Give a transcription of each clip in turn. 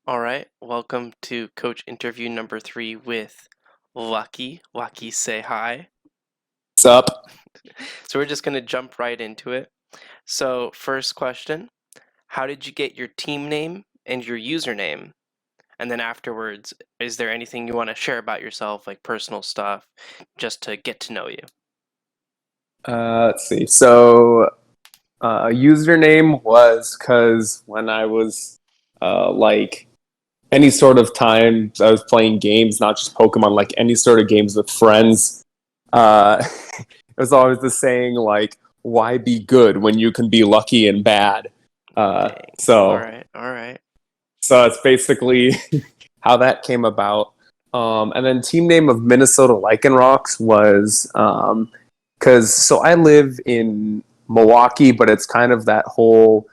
All right, welcome to coach interview number 3 with Lucky. Lucky, say hi. What's up? So we're just going to jump right into it. So, first question, how did you get your team name and your username? And then afterwards, is there anything you want to share about yourself, like personal stuff, just to get to know you? Let's see. So, username was because when I was like any sort of time I was playing games, not just Pokemon, like any sort of games with friends, it was always the saying like, "Why be good when you can be lucky and bad?" Uh, Dang. All so, right, all right. so it's basically how that came about. And then team name of Minnesota Lycanrocs was because so I live in Milwaukee, but it's kind of that whole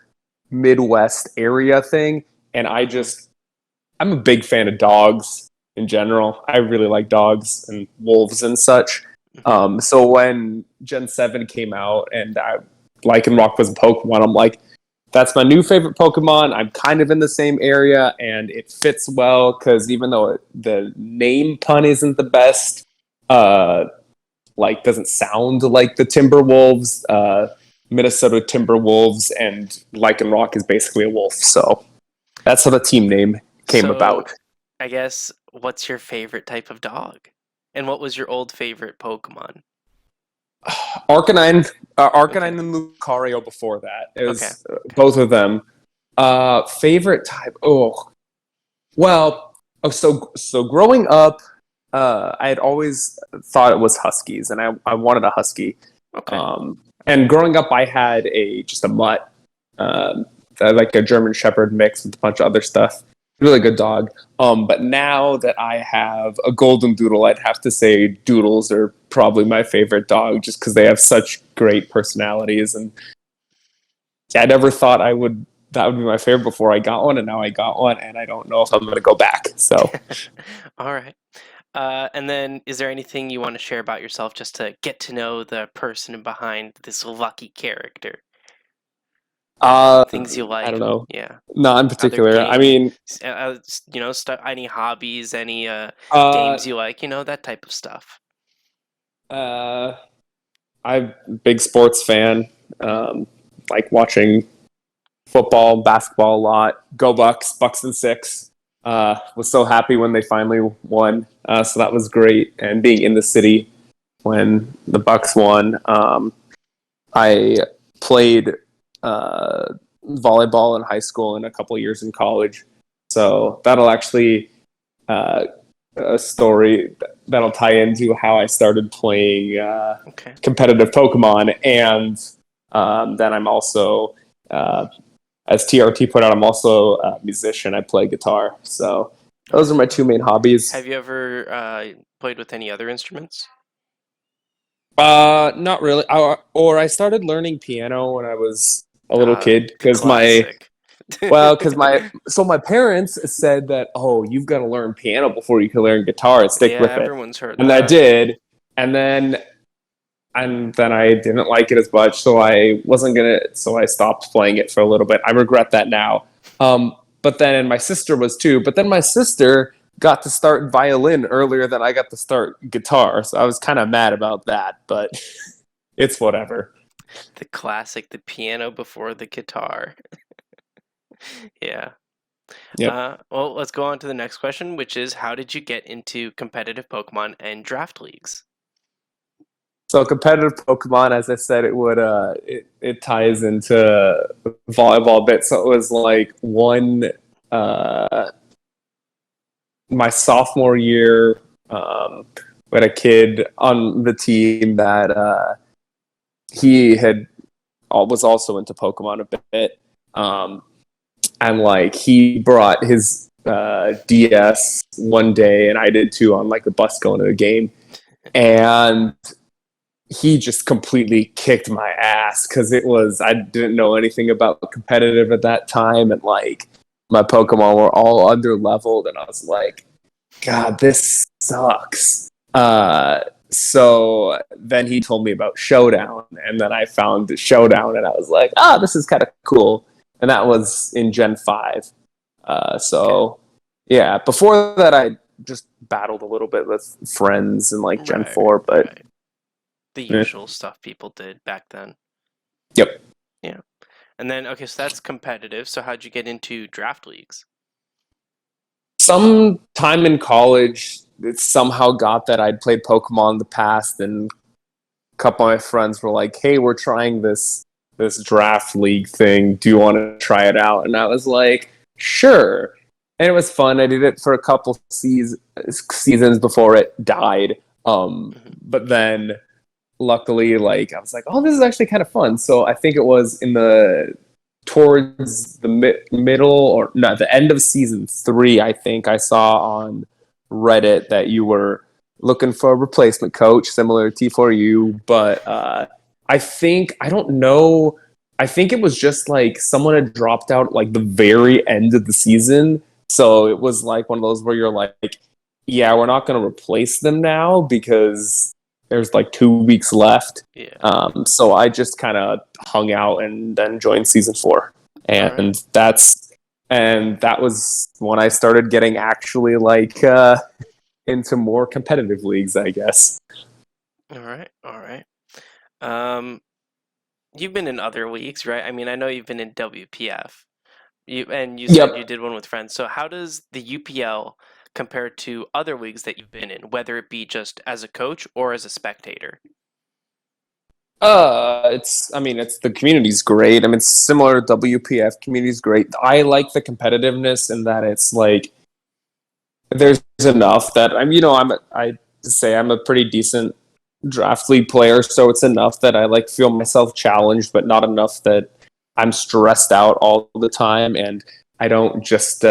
Midwest area thing, and Mm-hmm. I'm a big fan of dogs in general. I really like dogs and wolves and such. Mm-hmm. So when Gen 7 came out and Lycanroc was a Pokemon, I'm like, that's my new favorite Pokemon. I'm kind of in the same area, and it fits well because even though the name pun isn't the best, uh, like doesn't sound like the Timberwolves, Minnesota Timberwolves, and Lycanroc is basically a wolf. So that's how the team name came So, about. I guess, what's your favorite type of dog? And what was your old favorite Pokemon? Arcanine Okay, and Lucario before that. It okay, was okay. both of them. Favorite type? Oh, well, so growing up, I had always thought it was huskies, and I wanted a husky. Okay. And growing up, I had a just a mutt, um, like a German Shepherd mix with a bunch of other stuff. Really good dog. But now that I have a golden doodle, I'd have to say doodles are probably my favorite dog, just because they have such great personalities. And I never thought I would that would be my favorite before I got one, and now I got one, and I don't know if I'm going to go back. So. All right. And then, is there anything you want to share about yourself just to get to know the person behind this lucky character? Uh, Things you I don't like, know. yeah. Not in Other particular. I game, mean, any hobbies, any uh, games you like, that type of stuff. uh, I'm a big sports fan. Um, like watching football, basketball a lot. Go Bucks, Bucks and six. Was so happy when they finally won. So that was great. And being in the city when the Bucks won. I played volleyball in high school and a couple years in college. So that'll actually uh, a story that'll tie into how I started playing Okay. competitive Pokemon, and then I'm also, as TRT put out, I'm also a musician. I play guitar, so All those are right. my two main Have hobbies. you ever played with any other instruments? Not really. Or I started learning piano when I was a little Uh, kid because Classic. my parents said that, oh, you've got to learn piano before you can learn guitar and stick Yeah, with it, everyone's heard and I that. did, and then I didn't like it as much, so I wasn't gonna. So I stopped playing it for a little bit. I regret that now. But then my sister was too. But then my sister got to start violin earlier than I got to start guitar, so I was kind of mad about that. But it's whatever. The classic, the piano before the guitar. Yeah. Yep. Well, let's go on to the next question, which is how did you get into competitive Pokemon and draft leagues? So competitive Pokemon, as I said, it ties into volleyball a bit. So it was like uh, my sophomore year. We had a kid on the team that he had was also into Pokemon a bit, um, and like he brought his DS one day, and I did too on like the bus going to the game, and he just completely kicked my ass because it was I didn't know anything about competitive at that time, and like my Pokemon were all under leveled, and I was like, God, this sucks. So then he told me about Showdown, and then I found Showdown, and I was like, this is kind of cool. And that was in Gen 5. So yeah, before that I just battled a little bit with friends in like Gen Right, 4, but right. The eh, usual stuff people did back then. yep. Yeah. And then, okay, so that's competitive. So how'd you get into draft leagues? Some time in college, it somehow got that I'd played Pokemon in the past, and a couple of my friends were like, "Hey, we're trying this draft league thing. Do you want to try it out?" And I was like, "Sure." And it was fun. I did it for a couple seasons before it died. Hmm. But then luckily, like I was like, "Oh, this is actually kind of fun." So I think it was in the towards the middle or not the end of season 3. I think I saw on Reddit that you were looking for a replacement coach similar to T4U, but I think I don't know. I think it was just like someone had dropped out like the very end of the season, so it was like one of those where you're like, yeah, we're not going to replace them now because there's like 2 weeks left. Yeah. So I just kind of hung out and then joined season 4, All right. and that was when I started getting actually like into more competitive leagues, I guess. All right. All right. Um, you've been in other leagues, right? I mean, I know you've been in WPF. You said you Yep. did one with friends. So how does the UPL compare to other leagues that you've been in, whether it be just as a coach or as a spectator? It's. I mean, it's the community's great. I mean, it's similar to WPF. Community's great. I like the competitiveness in that it's like there's enough that I say I'm a pretty decent draft league player, so it's enough that I like feel myself challenged, but not enough that I'm stressed out all the time, and I don't just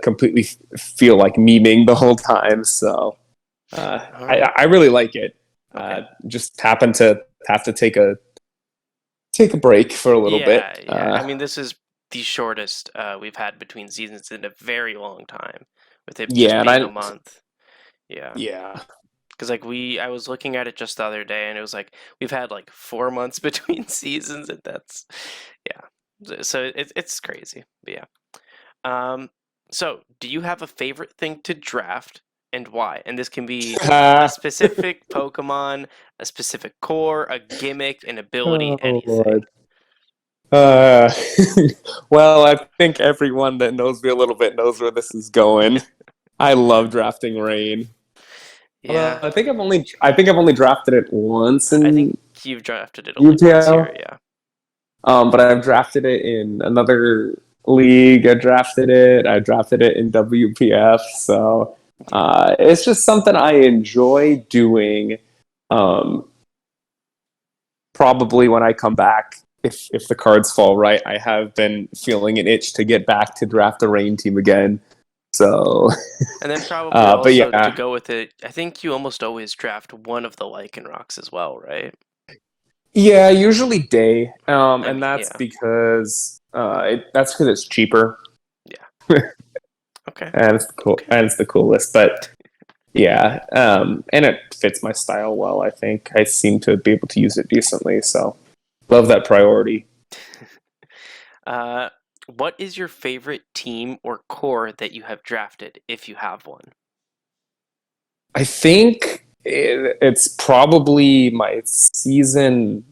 completely feel like memeing the whole time. So All right. I really like it. Okay. Just happen to have to take a break for a little bit. Yeah, yeah. I mean, this is the shortest we've had between seasons in a very long time, with it just Yeah, and being a I month. Yeah. yeah. Because like I was looking at it just the other day, and it was like we've had like 4 months between seasons, and that's yeah. So it's crazy, but yeah. Um, so do you have a favorite thing to draft and why? And this can be a specific Pokemon, a specific core, a gimmick, an ability, Oh anything. Lord. Uh, well, I think everyone that knows me a little bit knows where this is going. I love drafting Rain. Although Yeah, I think I've only drafted it once I think in you've drafted it only once here. UPL. Yeah. But I've drafted it in another league. I drafted it in WPF. So Yeah. it's just something I enjoy doing. Um, Probably when I come back, if the cards fall right, I have been feeling an itch to get back to draft the Rain team again. So, And then probably but also to yeah, go with it, I think you almost always draft one of the Lycanrocs as well, right? yeah, usually day, I and mean, yeah, that's because it's cheaper yeah. Okay, and it's cool okay. and it's the coolest. But yeah, and it fits my style well. I think I seem to be able to use it decently. So, love that priority. Uh, what is your favorite team or core that you have drafted, if you have one? I think it's probably my season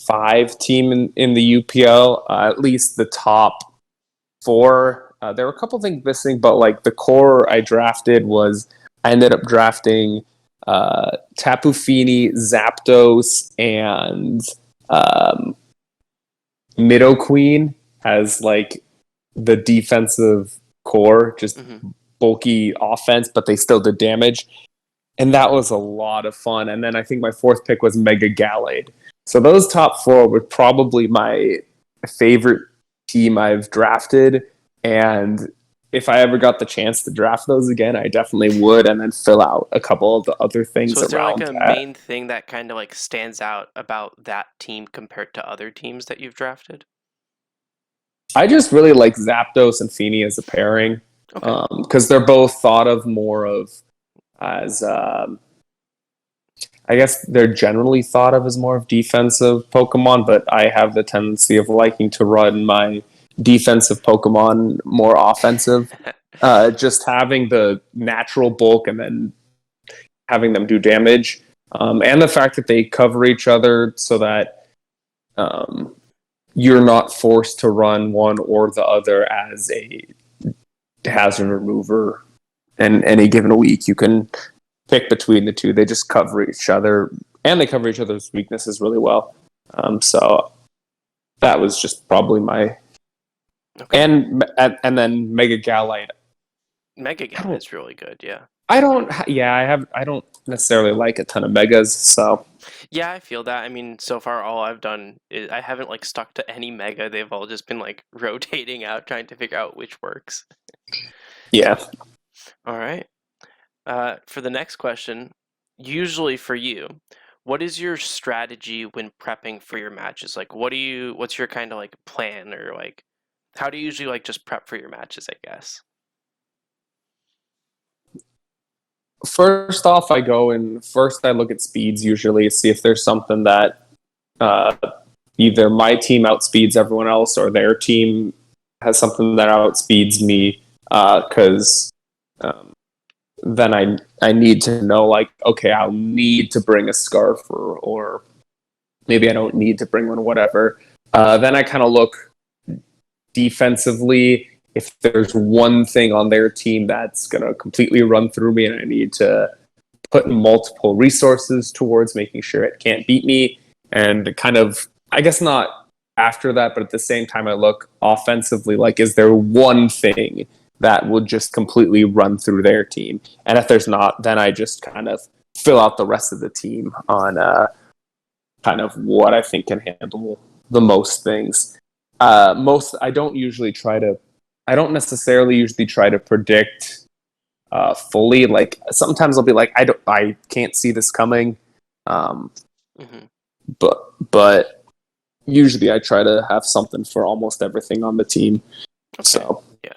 5 team in the UPL, at least the top 4. There were a couple things missing, but like the core I ended up drafting Tapu Fini, Zapdos, and um, Mido Queen as like the defensive core, just Hmm. bulky offense, but they still did damage. And that was a lot of fun. And then I think my 4th pick was Mega Gallade. So those top 4 were probably my favorite team I've drafted. And if I ever got the chance to draft those again, I definitely would, and then fill out a couple of the other So things is there like around a that. main thing that kind of like stands out about that team compared to other teams that you've drafted? I just really like Zapdos and Fini as a pairing Okay. because they're both thought of more of as I guess they're generally thought of as more of defensive Pokemon, but I have the tendency of liking to run my defensive Pokemon more offensive. Just having the natural bulk and then having them do damage, and the fact that they cover each other so that um, you're not forced to run one or the other as a hazard remover. And any given week, you can pick between the two. They just cover each other, and they cover each other's weaknesses really well. So that was just probably my Okay. and then Mega Galite. Mega Gal is really good, yeah. I don't. Yeah, I don't necessarily like a ton of megas. So Yeah, I feel that. I mean, so far all I've done is I haven't like stuck to any mega. They've all just been like rotating out, trying to figure out which works. yeah. All right. For the next question, usually for you, what is your strategy when prepping for your matches? Like, what's your kind of like plan, or like, how do you usually like just prep for your matches, I guess? First off, I go and first I look at speeds usually, see if there's something that uh, either my team outspeeds everyone else or their team has something that outspeeds me. Because then I need to know, like, okay, I'll need to bring a scarf, or maybe I don't need to bring one, whatever. Then I kind of look defensively if there's one thing on their team that's going to completely run through me and I need to put multiple resources towards making sure it can't beat me. And kind of, I guess not after that, but at the same time, I look offensively, like, is there one thing that will just completely run through their team? And if there's not, then I just kind of fill out the rest of the team on kind of what I think can handle the most things. I don't necessarily usually try to predict fully. Like sometimes I'll be like, I can't see this coming. Um, Hmm. but usually I try to have something for almost everything on the team. Okay. So Yeah.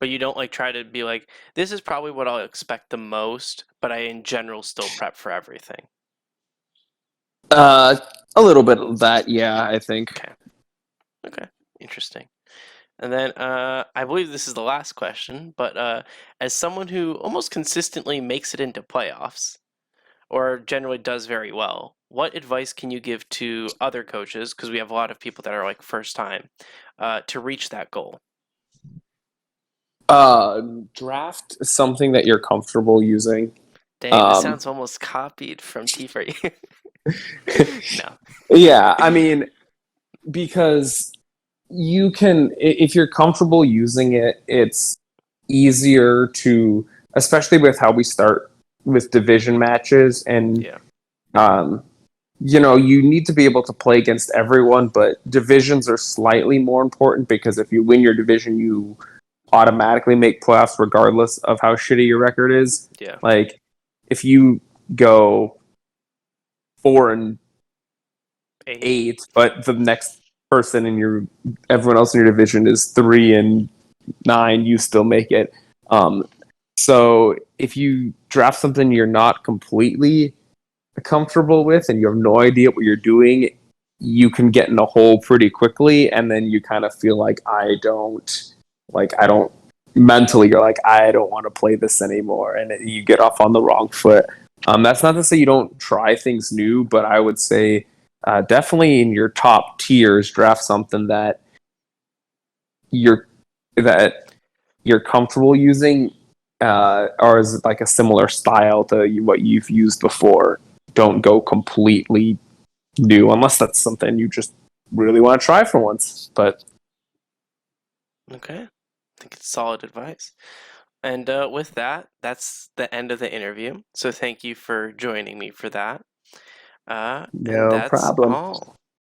But you don't like try to be like, this is probably what I'll expect the most, but I in general still prep for everything. uh, a little bit of that, yeah, I think. Okay. Okay. Interesting. And then I believe this is the last question, but as someone who almost consistently makes it into playoffs or generally does very well, what advice can you give to other coaches? Because we have a lot of people that are like first time to reach that goal. Uh, Draft something that you're comfortable using. Dang, this Um, sounds almost copied from T for you. No. yeah, I mean, because you can, if you're comfortable using it, it's easier to, especially with how we start with division matches. And Yeah. um, you need to be able to play against everyone, but divisions are slightly more important because if you win your division, you automatically make playoffs regardless of how shitty your record is. Yeah. Like if you go 4-8, 8. but the next person in your everyone else in your division is 3-9, you still make it. So if you draft something you're not completely comfortable with and you have no idea what you're doing, you can get in a hole pretty quickly, and then you kind of feel like I don't mentally you're like I don't want to play this anymore, and you get off on the wrong foot. That's not to say you don't try things new, but I would say definitely in your top tiers, draft something you're that you're comfortable using, or is it like a similar style to what you've used before. Don't go completely new unless that's something you just really want to try for once. But Okay. I think it's solid advice. And with that, that's the end of the interview. So thank you for joining me for that. And no that's problem. all.